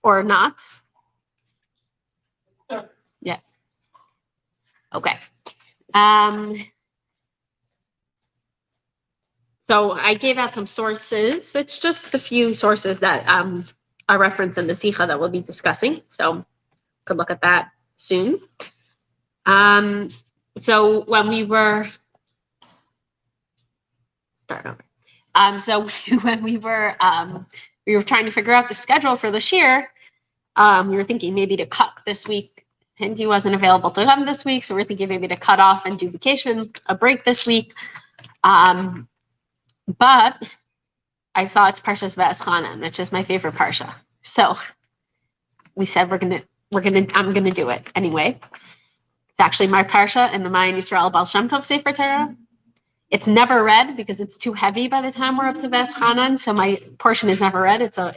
or not? Yeah. Okay. So I gave out some sources. It's just a few sources that are referenced in the Sikha that we'll be discussing. So could look at that soon. So when we were when we were trying to figure out the schedule for this year, we were thinking maybe to cut this week. Hindi wasn't available to come this week, so we're thinking maybe to cut off and do a break this week. But I saw it's Parshas Va'eschanan, which is my favorite parsha. So we said I'm gonna do it anyway. It's actually my parsha in the Mayan Yisrael Baal Shem Tov Sefer Torah. It's never read because it's too heavy by the time we're up to Va'eschanan, so my portion is never read. It's a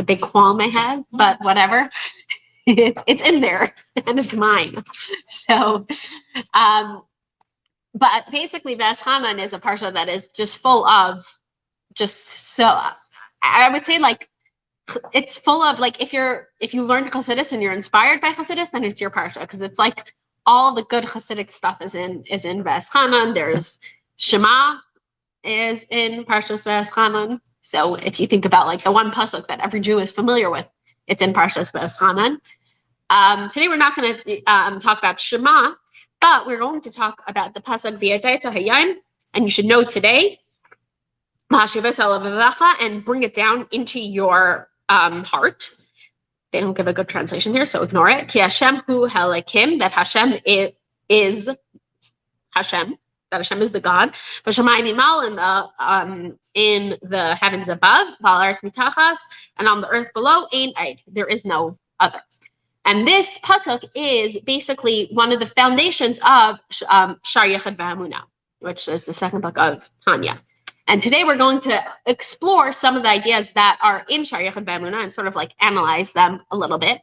big qualm I had, but whatever. It's in there and it's mine. So, but basically Va'eschanan is a parsha that is just full of I would say like it's full of like if you learned Chassidus and you're inspired by Chassidus, then it's your parsha because it's like all the good Hasidic stuff is in Va'eschanan. There's Shema is in Parshas Va'eschanan. So if you think about like the one pasuk that every Jew is familiar with, it's in Parshas Va'eschanan. Today we're not going to talk about Shema, but we're going to talk about the pasuk V'yadaita Hayayim, and you should know today, and bring it down into your heart. They don't give a good translation here, so ignore it. Ki Hashem hu halakim, that Hashem is Hashem, that Hashem is the God. V'shamayim imal, in the heavens above, v'al mitachas, and on the earth below, ein eid, there is no other. And this pasuk is basically one of the foundations of Shar Yechad V'Hamunah, which is the second book of Tanya. And today we're going to explore some of the ideas that are in Shar Yechad V'Hamunah and sort of like analyze them a little bit.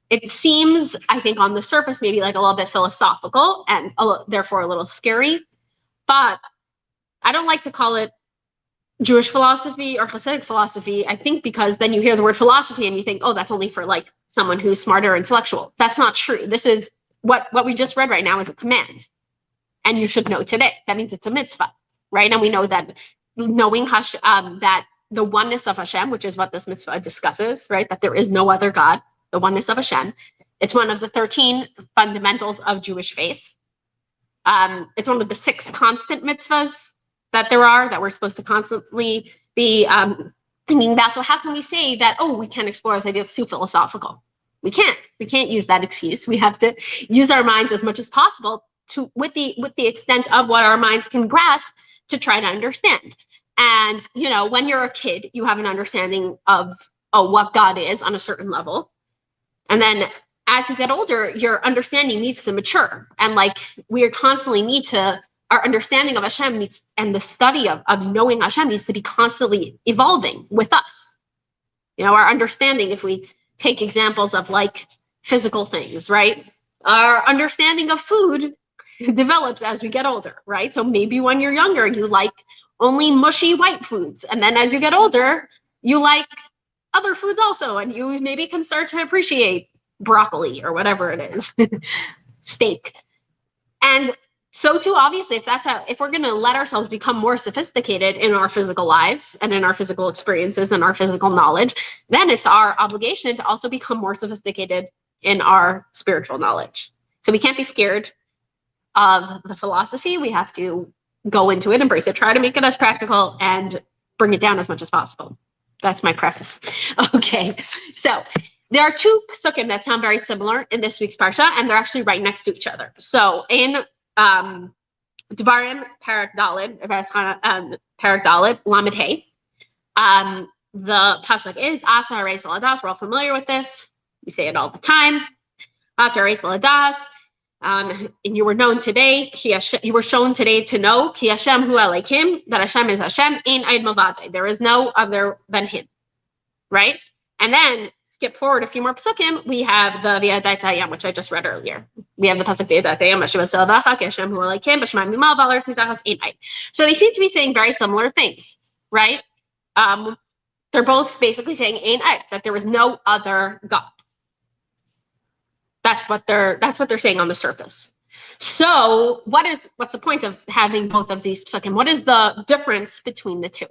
It seems, I think, on the surface, maybe like a little bit philosophical and therefore a little scary. But I don't like to call it Jewish philosophy or Hasidic philosophy, I think, because then you hear the word philosophy and you think, oh, that's only for like someone who's smarter or intellectual. That's not true. This is what we just read right now is a command. And you should know today. That means it's a mitzvah, right? And we know that knowing that the oneness of Hashem, which is what this mitzvah discusses, right? That there is no other God, the oneness of Hashem. It's one of the 13 fundamentals of Jewish faith. It's one of the 6 constant mitzvahs that there are that we're supposed to constantly be thinking about. So how can we say that, oh, we can't explore this idea, it's too philosophical? We can't use that excuse. We have to use our minds as much as possible to with the extent of what our minds can grasp to try to understand. And, you know, when you're a kid, you have an understanding of what God is on a certain level. And then as you get older, your understanding needs to mature. And like we constantly need to, our understanding of Hashem needs, and the study of knowing Hashem needs to be constantly evolving with us. You know, our understanding, if we take examples of like physical things, right? Our understanding of food develops as we get older, right? So maybe when you're younger, you like only mushy white foods. And then as you get older, you like other foods also. And you maybe can start to appreciate broccoli or whatever it is, steak. And so too, obviously, if we're going to let ourselves become more sophisticated in our physical lives and in our physical experiences and our physical knowledge, then it's our obligation to also become more sophisticated in our spiritual knowledge. So we can't be scared of the philosophy. We have to go into it, embrace it, try to make it as practical and bring it down as much as possible. That's my preface. Okay, so there are 2 psukim that sound very similar in this week's parsha, and they're actually right next to each other. So in Dvarim Parak Daled, Parak Daled, Lamed Hey, the pasuk is Ata Hareis Aladas. We're all familiar with this. We say it all the time. Ata Hareis Aladas. And you were known today. You were shown today to know Ki Hashem hu Elokim, that Hashem is Hashem. Ein Eid Milvado. There is no other than Him, right? And then skip forward a few more psukim. We have the V'yadaita Hayam, which I just read earlier. We have the pasuk V'yadaita Hayam, Hashem Selvacha, Ki Hashem hu Elokim, B'Shema Mimal B'Alar Mitachas Ein Eid. So they seem to be saying very similar things, right? They're both basically saying Ein Ed, that there was no other God. That's what they're saying on the surface. So what's the point of having both of these psukim? What is the difference between the two?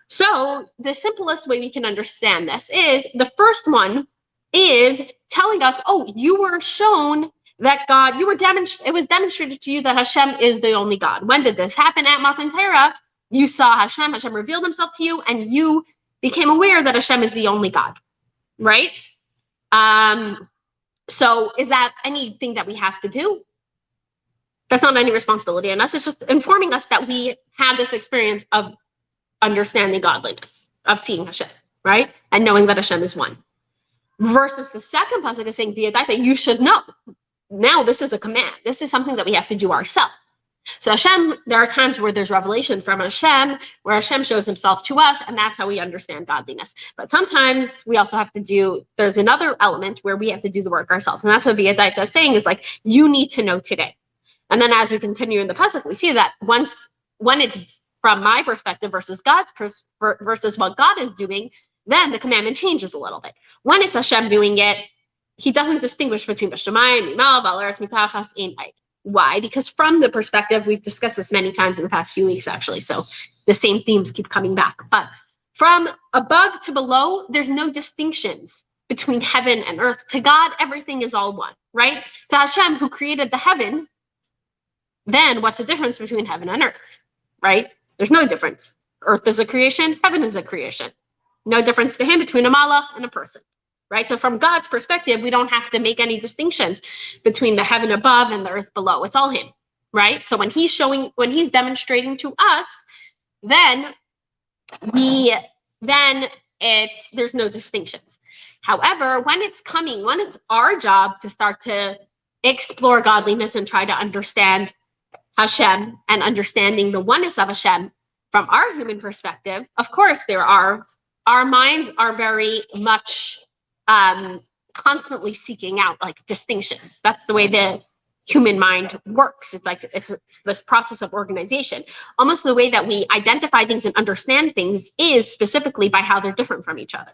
So the simplest way we can understand this is the first one is telling us, oh, you were shown that God, it was demonstrated to you that Hashem is the only God. When did this happen? At Matan Torah, you saw Hashem revealed himself to you, and you became aware that Hashem is the only God, right? So is that anything that we have to do? That's not any responsibility on us. It's just informing us that we had this experience of understanding godliness, of seeing Hashem, right? And knowing that Hashem is one. Versus the second pasuk is saying, V'yadaita, you should know. Now this is a command. This is something that we have to do ourselves. So Hashem, there are times where there's revelation from Hashem, where Hashem shows himself to us, and that's how we understand godliness. But sometimes we also have to there's another element where we have to do the work ourselves. And that's what V'yadaita is saying, is like, you need to know today. And then as we continue in the pasuk, we see that when it's from my perspective versus God's versus what God is doing, then the commandment changes a little bit. When it's Hashem doing it, he doesn't distinguish between B'Shamayim, Mimal, V'Al Mitachas, Ein Ed. Why? Because from the perspective, we've discussed this many times in the past few weeks, actually, so the same themes keep coming back. But from above to below, there's no distinctions between heaven and earth. To God, everything is all one, right? To Hashem, who created the heaven, then what's the difference between heaven and earth, right? There's no difference. Earth is a creation, heaven is a creation. No difference to him between a malach and a person, right? So from God's perspective, we don't have to make any distinctions between the heaven above and the earth below. It's all him, right? So when he's demonstrating to us, then there's no distinctions. However, when it's our job to start to explore godliness and try to understand Hashem and understanding the oneness of Hashem from our human perspective, of course, our minds are very much constantly seeking out like distinctions. That's the way the human mind works. It's this process of organization. Almost the way that we identify things and understand things is specifically by how they're different from each other,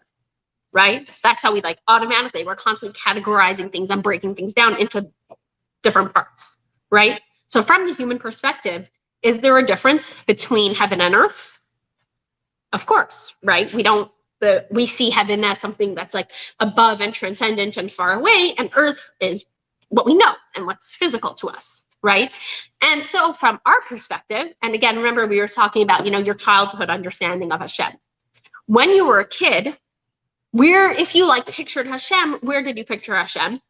right? That's how we we're constantly categorizing things and breaking things down into different parts, right? So from the human perspective, is there a difference between heaven and earth? Of course, right? We see heaven as something that's like above and transcendent and far away, and earth is what we know and what's physical to us, right? And so from our perspective, and again, remember we were talking about, your childhood understanding of Hashem. When you were a kid, if you pictured Hashem, where did you picture Hashem?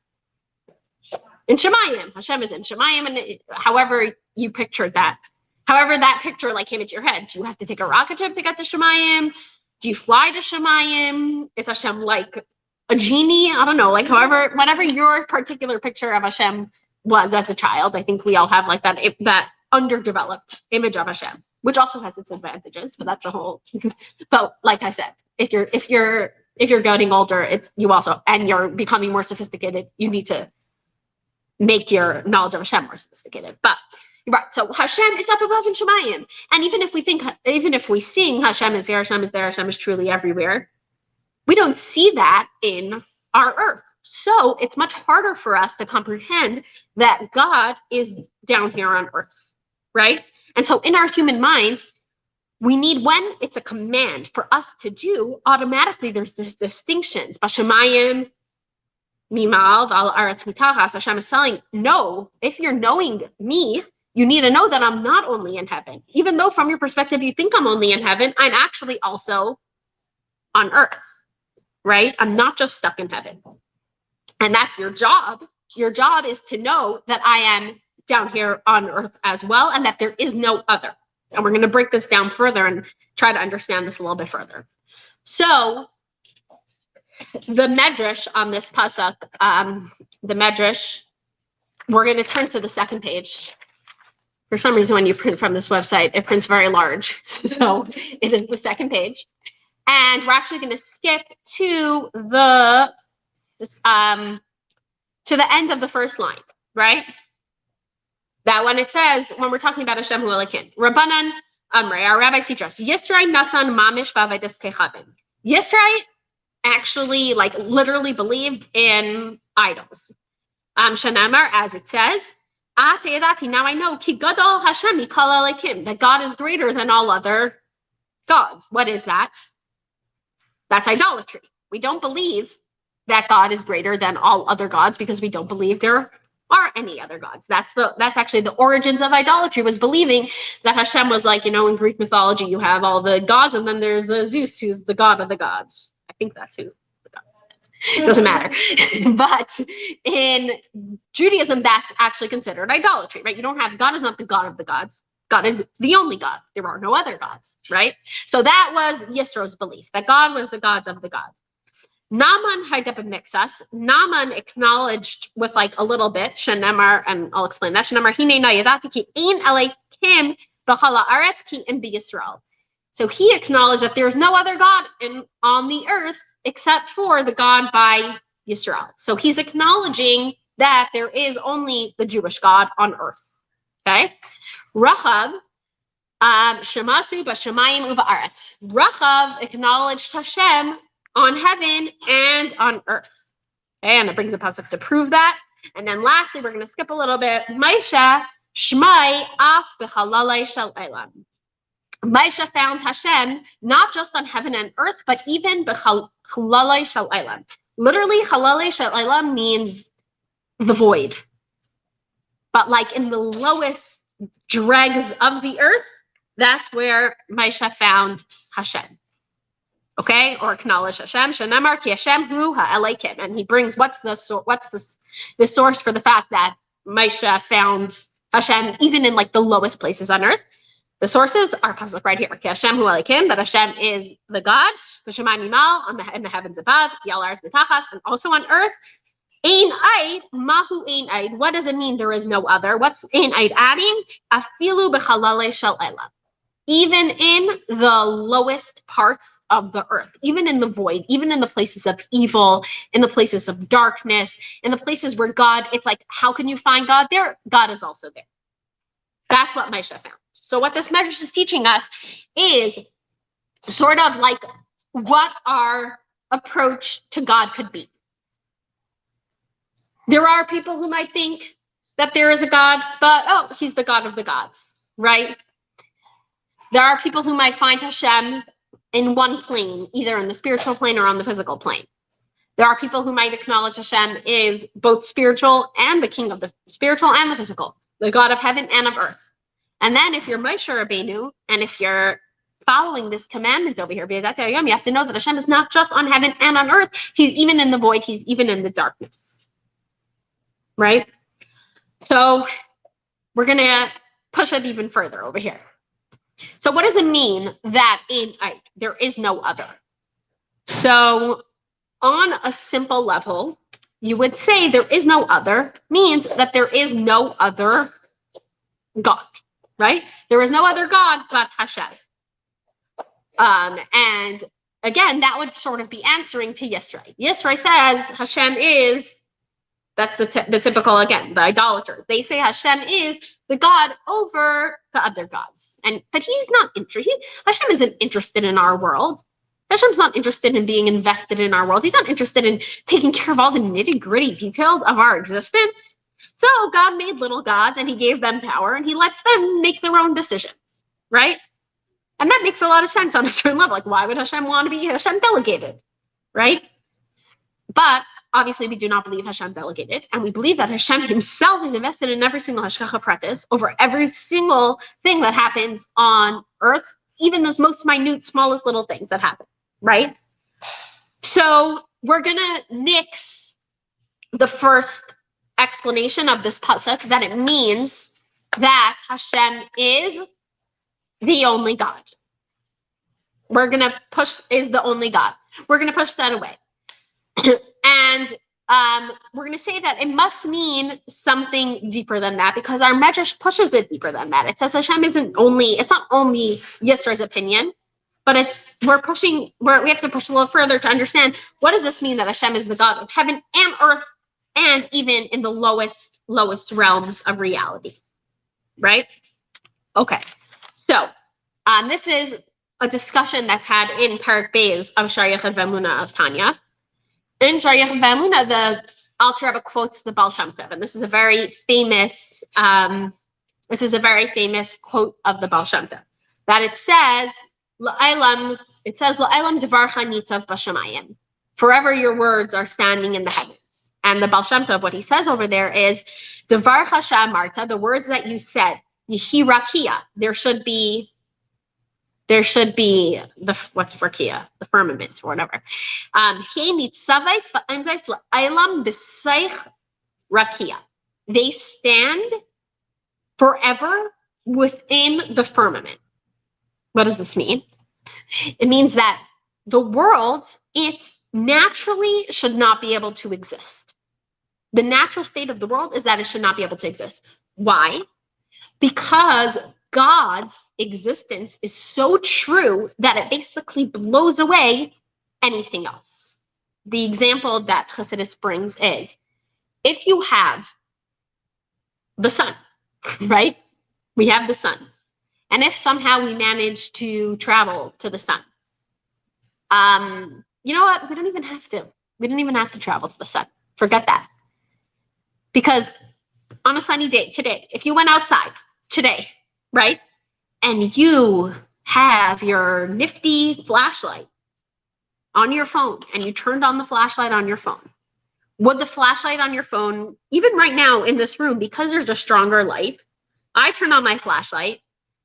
In Shemayim. Hashem is in Shemayim, and however you pictured that. However that picture came into your head. Do you have to take a rocket ship to get to Shemayim? Do you fly to Shemayim? Is Hashem like a genie? I don't know, whatever your particular picture of Hashem was as a child. I think we all have that underdeveloped image of Hashem, which also has its advantages, but that's a whole. But like I said, if you're getting older, and you're becoming more sophisticated, you need to make your knowledge of Hashem more sophisticated. But right, so Hashem is up above in Shemayim, and even if we sing Hashem is here, Hashem is there, Hashem is truly everywhere, we don't see that in our earth. So it's much harder for us to comprehend that God is down here on earth, right? And so in our human minds, we need, when it's a command for us to do, automatically there's this distinctions. Bashamayim, Mimal, V'Al Aretz Mitachas, Hashem is telling, no, if you're knowing me, you need to know that I'm not only in heaven. Even though from your perspective, you think I'm only in heaven, I'm actually also on earth, right? I'm not just stuck in heaven. And that's your job. Your job is to know that I am down here on earth as well, and that there is no other. And we're going to break this down further and try to understand this a little bit further. So the medrash on this pasuk, we're going to turn to the second page. For some reason, when you print from this website, it prints very large. So it is the second page. And we're actually going to skip to the end of the first line, right? That when it says, when we're talking about Hashem Hu Elokeinu, Rabbanan Amrei, our rabbis teach us, Yisrael Nasan Mamish B'Avodas Kechavim. Yisrael actually, like, literally believed in idols. Shanamar, as it says, now I know ki gadol Hashem mikol elokim, that God is greater than all other gods. What is that? That's idolatry. We don't believe that God is greater than all other gods because we don't believe there are any other gods. That's actually the origins of idolatry, was believing that Hashem was like, in Greek mythology, you have all the gods, and then there's Zeus, who's the god of the gods. I think that's who the god is. It doesn't matter. But in Judaism, that's actually considered idolatry, right? God is not the god of the gods. God is the only God. There are no other gods, right? So that was Yisro's belief, that God was the gods of the gods. Naaman Mixas. Naaman acknowledged with like a little bit, Shenemar, and I'll explain that. Shenemar Hine Nayadati ki ein elokim b'chala aretz ki in b'Yisrael. So he acknowledged that there is no other God on the earth except for the God by Yisrael. So he's acknowledging that there is only the Jewish God on earth. Okay? Rachav, Shemasu b'shamayim uva'aretz. Rachav acknowledged Hashem on heaven and on earth. Okay, and it brings a pasuk to prove that. And then lastly, we're going to skip a little bit. Maisha Shmai af b'chalalei shel elam. Maisha found Hashem not just on heaven and earth, but even b'chalalei shel elam. Literally, chalalei shel elam means the void. But like in the lowest dregs of the earth, that's where Maisha found Hashem. Okay, or acknowledge Hashem. Shanamar ki Hashem hu ha'elokim, and he brings what's the source for the fact that Maisha found Hashem even in like the lowest places on earth. The sources are pasuk right here. Ki Hashem hu ha'elokim, that Hashem is the God. V'shamayim mimal, in the heavens above, yal aretz mitachas, and also on earth. Ein eid, mahu ein eid. What does it mean? There is no other. What's ein eid adding? Afilu b'chalalei shel elam. Even in the lowest parts of the earth, even in the void, even in the places of evil, in the places of darkness, in the places where God, it's like, how can you find God there? God is also there. That's what Maisha found. So what this medrash is teaching us is sort of like what our approach to God could be. There are people who might think that there is a God, but, he's the God of the gods, right? There are people who might find Hashem in one plane, either in the spiritual plane or on the physical plane. There are people who might acknowledge Hashem is both spiritual and the king of the spiritual and the physical, the God of heaven and of earth. And then if you're Moshe Rabbeinu, and if you're following this commandment over here, you have to know that Hashem is not just on heaven and on earth. He's even in the void. He's even in the darkness. Right? So we're going to push it even further over here. So what does it mean that in there is no other? So on a simple level, you would say there is no other means that there is no other God, right? There is no other God but Hashem. And again, that would sort of be answering to Yisrael. Yisrael says Hashem is, that's the typical, again, the idolaters. They say Hashem is the God over the other gods. But he's not interested. Hashem isn't interested in our world. Hashem's not interested in being invested in our world. He's not interested in taking care of all the nitty-gritty details of our existence. So God made little gods and he gave them power and he lets them make their own decisions, right? And that makes a lot of sense on a certain level. Like, why would Hashem want to be Hashem delegated, right? But obviously, we do not believe Hashem delegated, and we believe that Hashem himself is invested in every single hashgacha pratis, over every single thing that happens on earth, even those most minute, smallest little things that happen, right? So we're going to nix the first explanation of this pasuk, that it means that Hashem is the only God. We're going to push, is the only God. We're going to push that away. And we're going to say that it must mean something deeper than that, because our medrash pushes it deeper than that. It says Hashem isn't only, it's not only Yisro's opinion, but we have to push a little further to understand, what does this mean that Hashem is the God of heaven and earth, and even in the lowest realms of reality, right? Okay, so this is a discussion that's had in Parak Beis of Shariach V'Emunah of Tanya. In Shariach V'Emunah, the Alter Rebbe quotes the Baal Shem Tov, and this is a very famous quote of the Baal Shem Tov, that it says, L'Eilam Devarcha Nitzav B'Shamayim. Forever your words are standing in the heavens. And the Baal Shem Tov, what he says over there is, Devarcha Sha'amarta, the words that you said, Yehi Rakia, there should be the, what's Rakia? The firmament or whatever. They stand forever within the firmament. What does this mean? It means that the world, it naturally should not be able to exist. The natural state of the world is that it should not be able to exist. Why? Because God's existence is so true that it basically blows away anything else. The example that Chassidus brings is, if you have the sun, right? We have the sun. And if somehow we manage to travel to the sun, you know what? We don't even have to. We don't even have to travel to the sun. Forget that. Because on a sunny day today, if you went outside today, right? And you have your nifty flashlight on your phone and you turned on the flashlight on your phone. Would the flashlight on your phone, even right now in this room, because there's a stronger light, I turn on my flashlight.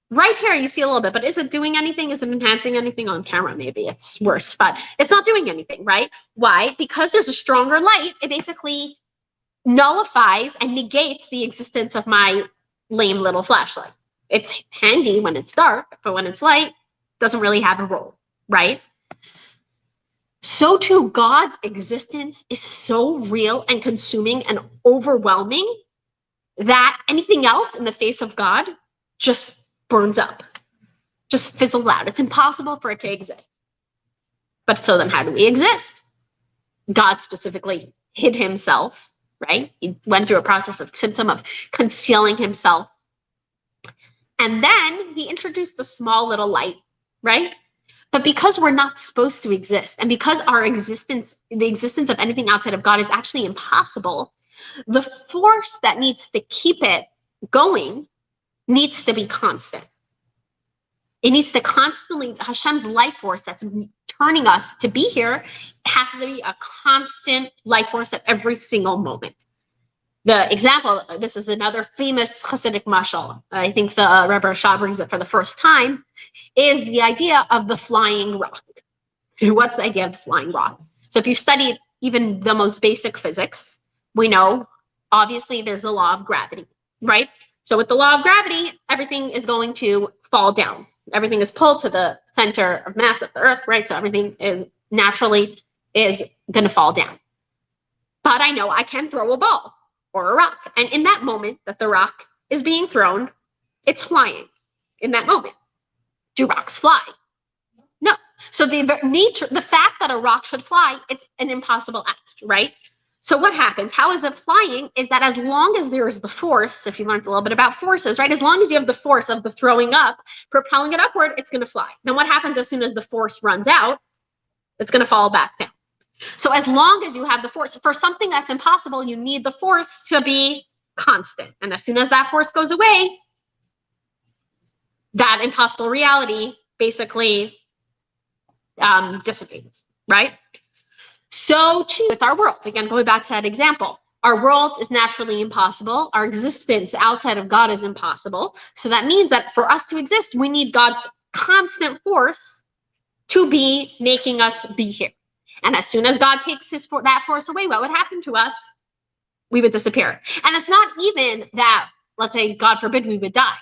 Right here, you see a little bit, but is it doing anything? Is it enhancing anything? On camera? Maybe it's worse, but it's not doing anything, right? Why? Because there's a stronger light. It basically nullifies and negates the existence of my lame little flashlight. It's handy when it's dark, but when it's light, it doesn't really have a role, right? So too, God's existence is so real and consuming and overwhelming that anything else in the face of God just burns up, just fizzles out. It's impossible for it to exist. But so then how do we exist? God specifically hid himself, right? He went through a process of symptom of concealing himself. And then he introduced the small little light, right? But because we're not supposed to exist, and because our existence, the existence of anything outside of God is actually impossible, the force that needs to keep it going needs to be constant. It needs to constantly, Hashem's life force that's turning us to be here has to be a constant life force at every single moment. The example, this is another famous Hasidic mashal, I think the Rebbe Rashab brings it for the first time, is the idea of the flying rock. What's the idea of the flying rock? So if you studied even the most basic physics, we know, obviously, there's the law of gravity, right? So with the law of gravity, everything is going to fall down. Everything is pulled to the center of mass of the earth, right? So everything is naturally is going to fall down. But I know I can throw a ball or a rock. And in that moment that the rock is being thrown, it's flying in that moment. Do rocks fly? No. So the fact that a rock should fly, it's an impossible act, right? So what happens? How is it flying? Is that as long as there is the force, if you learned a little bit about forces, right? As long as you have the force of the throwing up, propelling it upward, it's going to fly. Then what happens as soon as the force runs out? It's going to fall back down. So as long as you have the force, for something that's impossible, you need the force to be constant. And as soon as that force goes away, that impossible reality basically dissipates, right? So too with our world, again, going back to that example, our world is naturally impossible. Our existence outside of God is impossible. So that means that for us to exist, we need God's constant force to be making us be here. And as soon as God takes that force away, what would happen to us? We would disappear. And it's not even that, let's say, God forbid, we would die.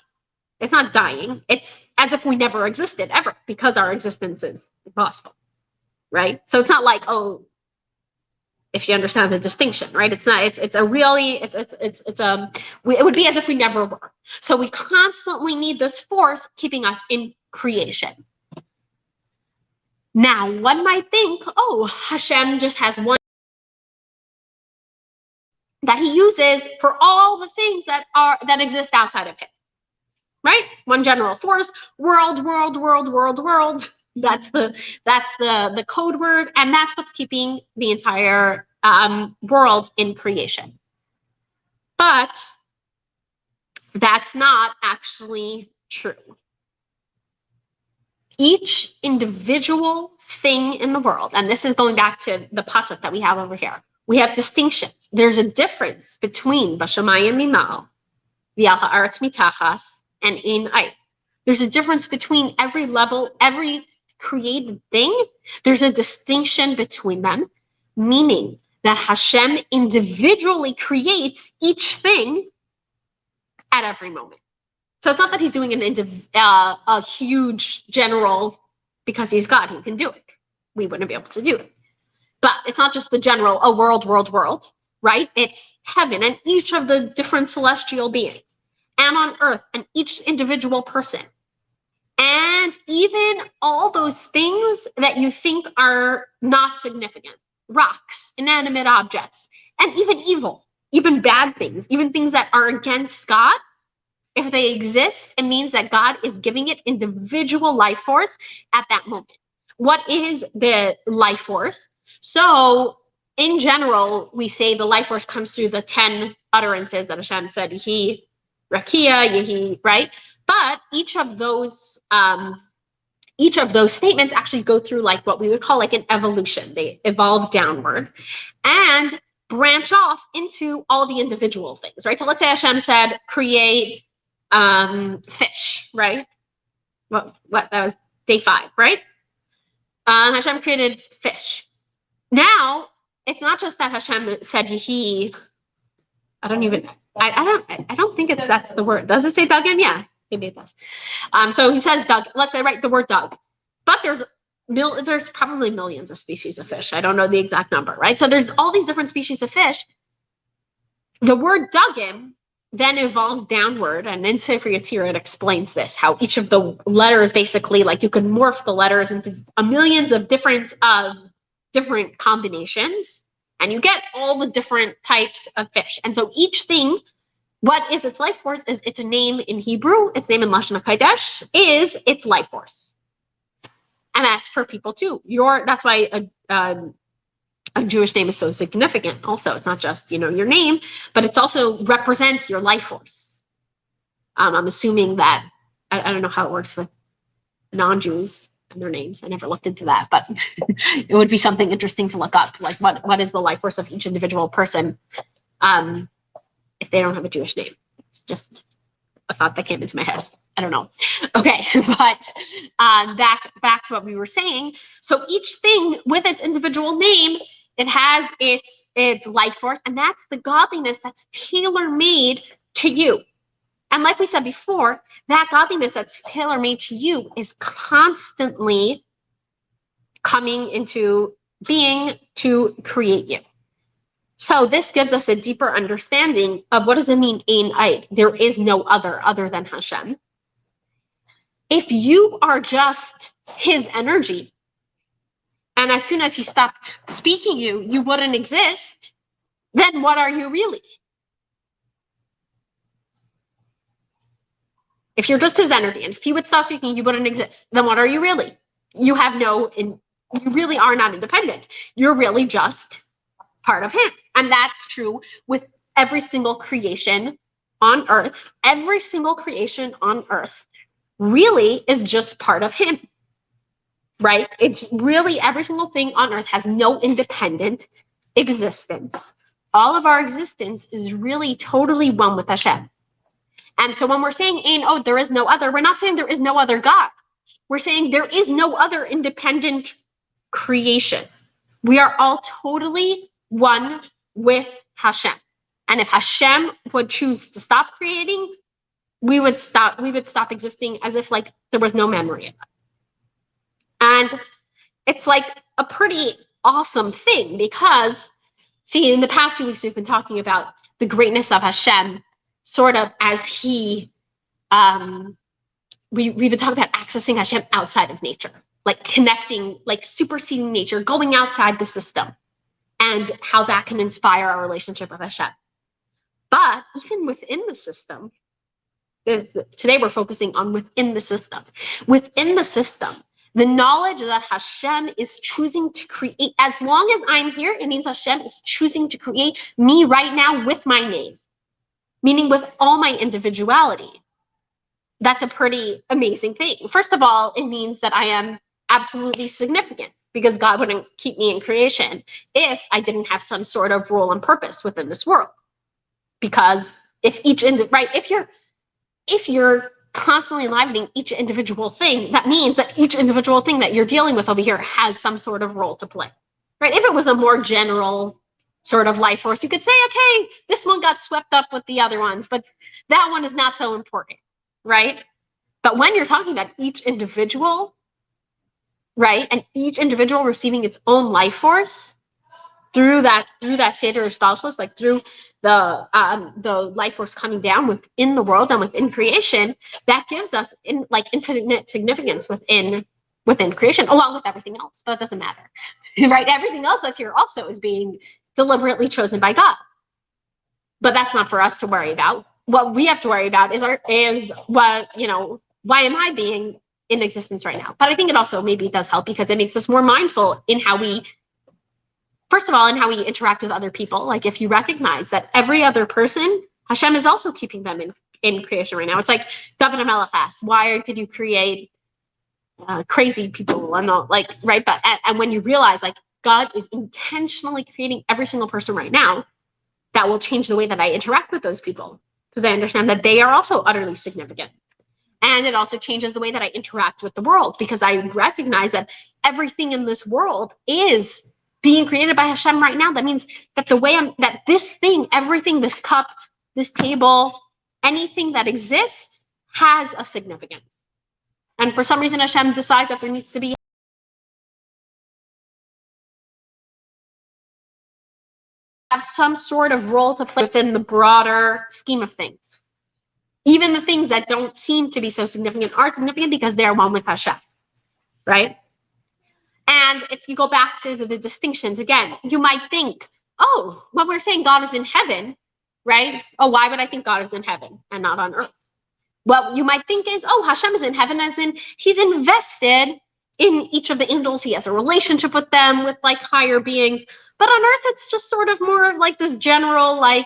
It's not dying. It's as if we never existed ever, because our existence is impossible, right? So it's not like, oh, if you understand the distinction, right? It's not, it would be as if we never were. So we constantly need this force keeping us in creation. Now, one might think, oh, Hashem just has one that he uses for all the things that exist outside of him. right? One general force, world. That's the code word, and that's what's keeping the entire world in creation. But that's not actually true. Each individual thing in the world, and this is going back to the pasuk that we have over here, we have distinctions. There's a difference between Bashamayim Mimal, V'al ha'aretz mitachas, and in Ay. There's a difference between every level, every created thing. There's a distinction between them, meaning that Hashem individually creates each thing at every moment. So it's not that he's doing a huge general because he's God, he can do it. We wouldn't be able to do it. But it's not just the general, a world, right? It's heaven and each of the different celestial beings, and on earth and each individual person. And even all those things that you think are not significant, rocks, inanimate objects, and even evil, even bad things, even things that are against God. If they exist, it means that God is giving it individual life force at that moment. What is the life force? So in general, we say the life force comes through the 10 utterances that Hashem said, Yehi, Rakia, Yehi, right? But each of those statements actually go through like what we would call like an evolution. They evolve downward and branch off into all the individual things, right? So let's say Hashem said, create fish, right? What that was day 5, right? Hashem created fish. Now, it's not just that Hashem said Yehi. I don't think that's the word. Does it say Dugim? Yeah, maybe it does. So he says Dug. Let's say the word Dug. But there's probably millions of species of fish. I don't know the exact number, right? So there's all these different species of fish. The word Dugim then evolves downward, and in Sefer Yetzirah it explains this, how each of the letters basically, like you can morph the letters into millions of different combinations, and you get all the different types of fish. And so each thing, what is its life force is its name in Hebrew, its name in Lashon HaKodesh is its life force. And that's for people too. That's why a Jewish name is so significant. Also, it's not just, your name, but it's also represents your life force. I'm assuming that, I don't know how it works with non-Jews and their names. I never looked into that, but it would be something interesting to look up. Like what is the life force of each individual person if they don't have a Jewish name? It's just a thought that came into my head. I don't know. Okay, but back to what we were saying. So each thing with its individual name, it has its life force, and that's the godliness that's tailor-made to you. And like we said before, that godliness that's tailor-made to you is constantly coming into being to create you. So this gives us a deeper understanding of what does it mean, Ein Eid? There is no other than Hashem. If you are just his energy, and as soon as he stopped speaking you wouldn't exist, then what are you really? If you're just his energy, and if he would stop speaking, you wouldn't exist, then what are you really? You really are not independent. You're really just part of him. And that's true with every single creation on earth. Every single creation on earth really is just part of him, right? It's really every single thing on earth has no independent existence. All of our existence is really totally one with Hashem. And so when we're saying, there is no other, we're not saying there is no other God. We're saying there is no other independent creation. We are all totally one with Hashem. And if Hashem would choose to stop creating, we would stop existing as if like there was no memory of it. And it's like a pretty awesome thing because, see, in the past few weeks, we've been talking about the greatness of Hashem, sort of as he, we've been talking about accessing Hashem outside of nature, like connecting, like superseding nature, going outside the system, and how that can inspire our relationship with Hashem. But even within the system, Today we're focusing on within the system. Within the system, the knowledge that Hashem is choosing to create, as long as I'm here, it means Hashem is choosing to create me right now with my name, meaning with all my individuality. That's a pretty amazing thing. First of all, it means that I am absolutely significant, because God wouldn't keep me in creation if I didn't have some sort of role and purpose within this world. Because if you're constantly enlivening each individual thing, that means that each individual thing that you're dealing with over here has some sort of role to play, right? If it was a more general sort of life force, you could say, okay, this one got swept up with the other ones, but that one is not so important, right? But when you're talking about each individual, right, and each individual receiving its own life force through that Seder Stalshus, like through the life force coming down within the world and within creation, that gives us infinite significance within creation, along with everything else. But it doesn't matter, right? Everything else that's here also is being deliberately chosen by God. But that's not for us to worry about. What we have to worry about is why am I being in existence right now? But I think it also maybe does help, because it makes us more mindful in how we, first of all, in how we interact with other people. Like if you recognize that every other person, Hashem is also keeping them in creation right now. It's like David HaMelech asked, why did you create crazy people and all, like, right? But and when you realize like God is intentionally creating every single person right now, that will change the way that I interact with those people, because I understand that they are also utterly significant. And it also changes the way that I interact with the world, because I recognize that everything in this world is being created by Hashem right now. That means that that this thing, everything, this cup, this table, anything that exists has a significance. And for some reason, Hashem decides that there needs to be have some sort of role to play within the broader scheme of things. Even the things that don't seem to be so significant are significant because they're one with Hashem, right? And if you go back to the distinctions, again, you might think, oh, when we're saying God is in heaven, right? Oh, why would I think God is in heaven and not on earth? What you might think is, oh, Hashem is in heaven as in he's invested in each of the angels. He has a relationship with them, with like higher beings. But on earth, it's just sort of more of like this general, like,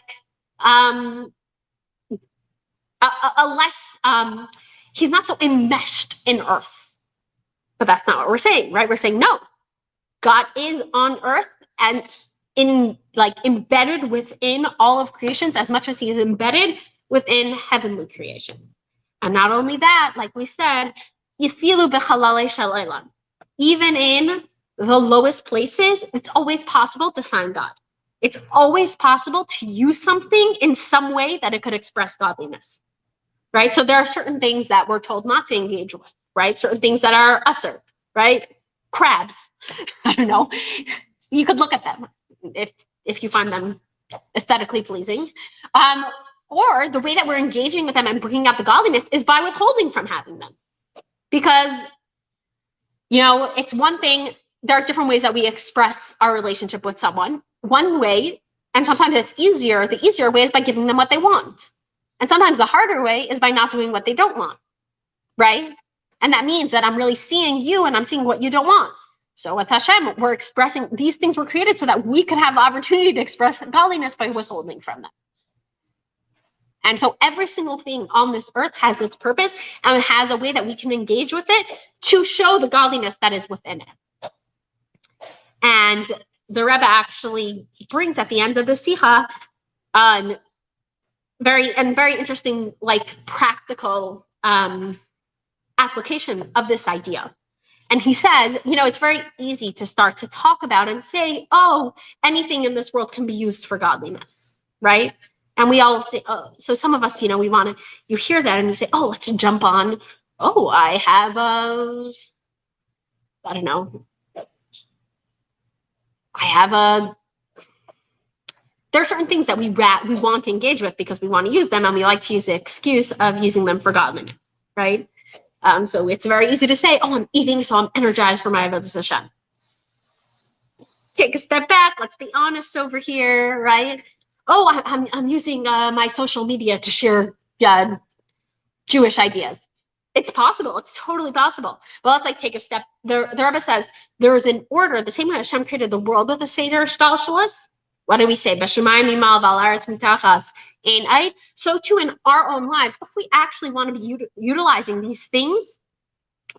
he's not so enmeshed in earth. But that's not what we're saying, right? We're saying no, God is on earth and embedded within all of creations as much as he is embedded within heavenly creation. And not only that, like we said, even in the lowest places, it's always possible to find God. It's always possible to use something in some way that it could express godliness, right? So there are certain things that we're told not to engage with, right? Certain things that are usher, right? Crabs, I don't know. You could look at them if you find them aesthetically pleasing. Or the way that we're engaging with them and bringing out the godliness is by withholding from having them. Because, it's one thing, there are different ways that we express our relationship with someone. One way, and sometimes it's easier, the easier way is by giving them what they want. And sometimes the harder way is by not doing what they don't want, right? And that means that I'm really seeing you and I'm seeing what you don't want. So with Hashem, we're expressing, these things were created so that we could have the opportunity to express godliness by withholding from them. And so every single thing on this earth has its purpose and it has a way that we can engage with it to show the godliness that is within it. And the Rebbe actually brings at the end of the Sicha very interesting, like practical application of this idea. And he says, it's very easy to start to talk about and say, oh, anything in this world can be used for godliness, right? And we all think, so some of us, we want to, you hear that and you say, oh, let's jump on. Oh, I have there are certain things that we want to engage with because we want to use them and we like to use the excuse of using them for godliness, right? So it's very easy to say, oh, I'm eating, so I'm energized for my Avodas Hashem. Take a step back. Let's be honest over here, right? Oh, I'm using my social media to share Jewish ideas. It's possible. It's totally possible. But let's like take a step. The Rebbe says there is an order. The same way Hashem created the world with a seder shtalshalos. What do we say? B'shamayim mimal v'al haaretz mitachas ein eid. So too in our own lives, if we actually want to be utilizing these things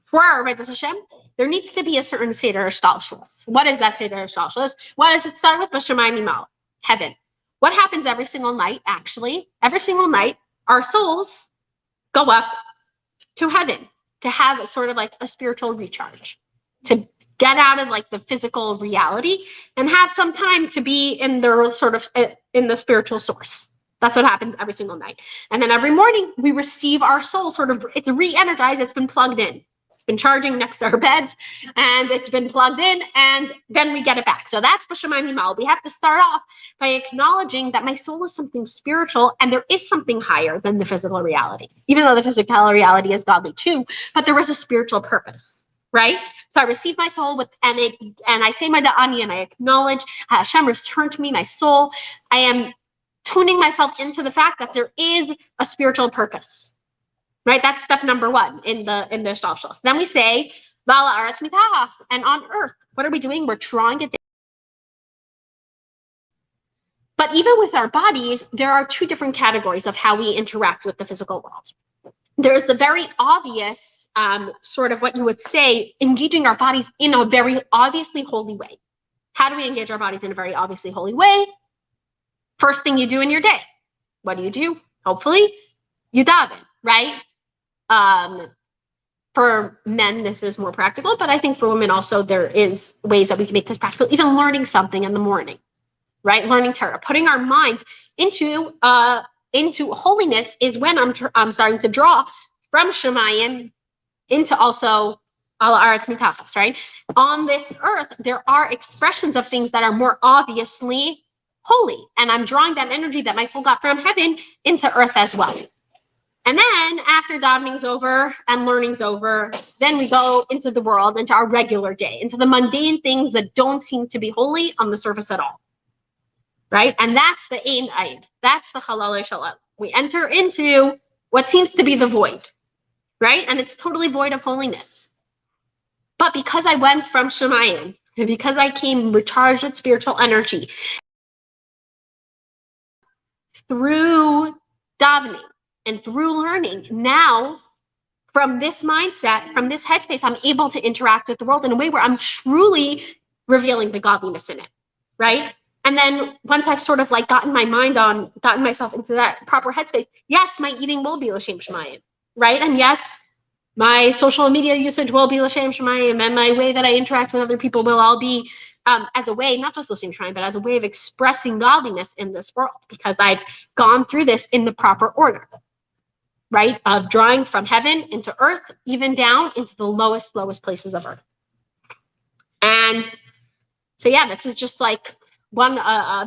for our Avodas Hashem, there needs to be a certain seder shtalshalos. What is that seder shtalshalos? What does it start with? B'shamayim mimal, heaven. What happens every single night? Actually, every single night, our souls go up to heaven to have a sort of like a spiritual recharge, to get out of like the physical reality and have some time to be in the sort of in the spiritual source. That's what happens every single night. And then every morning we receive our soul sort of, it's re-energized, it's been plugged in. It's been charging next to our beds and it's been plugged in and then we get it back. So that's B'Shamayim Himal. We have to start off by acknowledging that my soul is something spiritual and there is something higher than the physical reality, even though the physical reality is godly too, but there is a spiritual purpose, right? So I receive my soul and I say my Da'ani and I acknowledge Hashem returned to me, my soul. I am tuning myself into the fact that there is a spiritual purpose. Right, that's step number one in the shtalshalos. Then we say, "V'al haaretz mitachas," and on earth, what are we doing? We're drawing it down. But even with our bodies, there are two different categories of how we interact with the physical world. There's the very obvious, sort of what you would say, engaging our bodies in a very obviously holy way. How do we engage our bodies in a very obviously holy way? First thing you do in your day. What do? Hopefully, you daven, right? For men, this is more practical, but I think for women also, there is ways that we can make this practical, even learning something in the morning, right? Learning Torah, putting our minds into holiness is when I'm starting to draw from Shemayim into also Al Haaretz Mitachas, right? On this earth, there are expressions of things that are more obviously holy, and I'm drawing that energy that my soul got from heaven into earth as well. And then after davening's over and learning's over, then we go into the world, into our regular day, into the mundane things that don't seem to be holy on the surface at all, right? And that's the Ein Eid. That's the Halal Shalom. We enter into what seems to be the void, right? And it's totally void of holiness. But because I went from Shemayim, and because I came recharged with spiritual energy through davening, and through learning, now from this mindset, from this headspace, I'm able to interact with the world in a way where I'm truly revealing the godliness in it, right? And then once I've sort of like gotten myself into that proper headspace, yes, my eating will be l'shem shemayim, right? And yes, my social media usage will be l'shem shemayim, and my way that I interact with other people will all be as a way, not just l'shem shemayim, but as a way of expressing godliness in this world, because I've gone through this in the proper order. Right, of drawing from heaven into earth, even down into the lowest places of earth. And so, yeah, this is just like one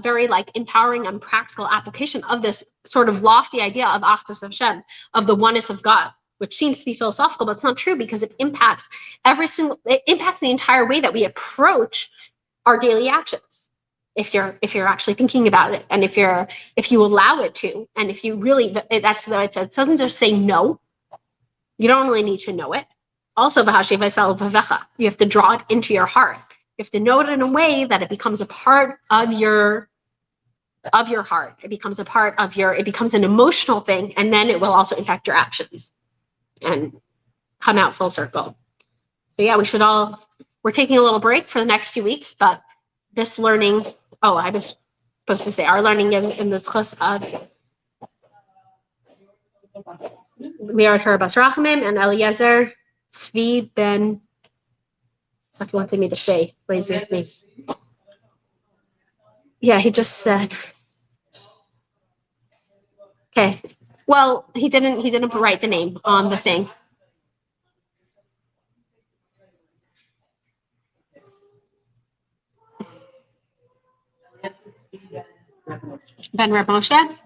very like empowering and practical application of this sort of lofty idea of Achdus Hashem, of the oneness of God, which seems to be philosophical, but it's not true because it impacts the entire way that we approach our daily actions. If you're actually thinking about it, and if you allow it to, and if you really, that's the way it says. It doesn't just say no. You don't really need to know it. Also, you have to draw it into your heart. You have to know it in a way that it becomes a part of your heart. It becomes a part of it becomes an emotional thing, and then it will also impact your actions and come out full circle. So yeah, we're taking a little break for the next 2 weeks, but this learning, I was supposed to say our learning is in this chus of Lior Torah Bas Rachamim and Eliezer Tzvi Ben. What he wanted me to say, Lazy's name. Yeah, he just said. Okay. Well, he didn't write the name on the thing. Ben Reb Moshe.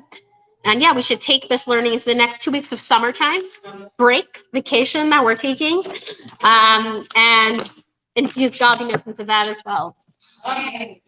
And yeah, we should take this learning into the next 2 weeks of summertime break, vacation that we're taking, and infuse godliness into that as well. Okay.